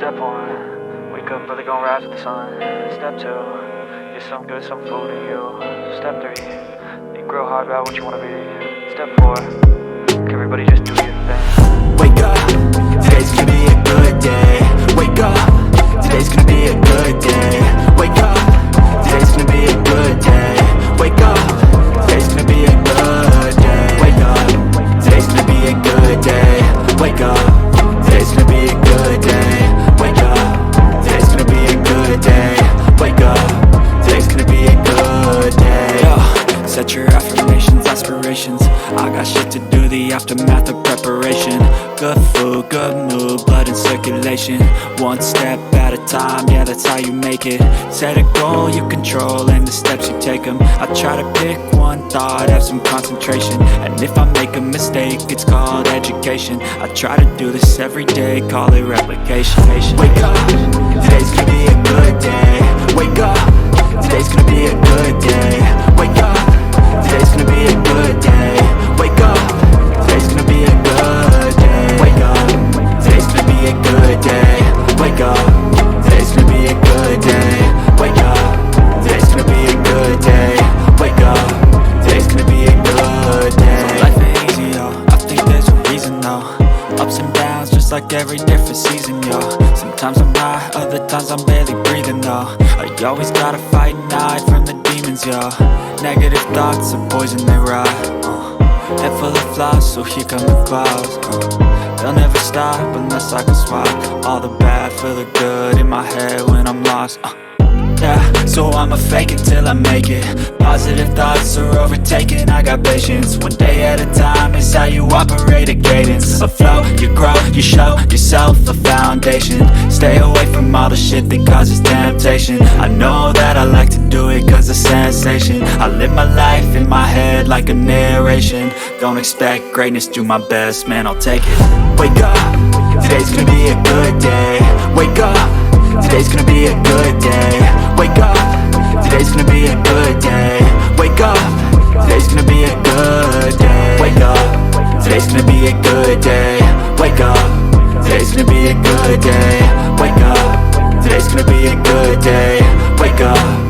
Step one, wake up early, gonna rise with the sun. Step two, get some good, some food in you. Step three, think real hard about what you wanna be. Step four, everybody just do your thing. Wake up, today's gonna be a good day. Wake up, today's gonna be a good day. Wake up, today's gonna be a good day. Wake up, today's gonna be a good day. Wake up, today's gonna be a good day. Wake up, today's gonna be a good day. Wake up, today's gonna be a good day. Wake up, today's gonna be a good day. Yo, set your affirmations, aspirations. I got shit to do, the aftermath of preparation. Good food, good mood, blood in circulation. One step at a time, yeah, that's how you make it. Set a goal you control and the steps you take them. I try to pick one thought, have some concentration. And if I make a mistake, it's called education. I try to do this every day, call it replication. Wake up, today's gonna be a good day. Wake up, today's gonna be a good day. Wake up, today's gonna be a good day. Wake up, today's gonna be a good day. Wake up, today's gonna be a good day. Wake up, today's gonna be a good day. Wake up, today's gonna be a good day. Wake up, today's gonna be a good day. Life ain't easy, yo, I think there's a reason though. Ups and downs, just like every different season, yo. Sometimes I'm high, other times I'm barely breathing, though. I always gotta fight and hide from the demons, yo. Negative thoughts are poison, they rot. Head full of flies, so here come the clouds. They'll never stop unless I can swap all the bad for the good in my head when I'm lost. Yeah, so I'ma fake it till I make it. Positive thoughts are overtaken, I got patience. One day at a time is how you operate a cadence. A flow, you grow, you show yourself a foundation. Stay away from all the shit that causes temptation. I know that I like to do it cause it's sensation. I live my life in my head like a narration. Don't expect greatness, do my best, man, I'll take it. Wake up, today's gonna be a good day. Wake up, today's gonna be a good day. Wake up, today's gonna be a good day. Wake up, today's gonna be a good day. Wake up, today's gonna be a good day. Wake up, today's gonna be a good day. Wake up, today's gonna be a good day. Wake up.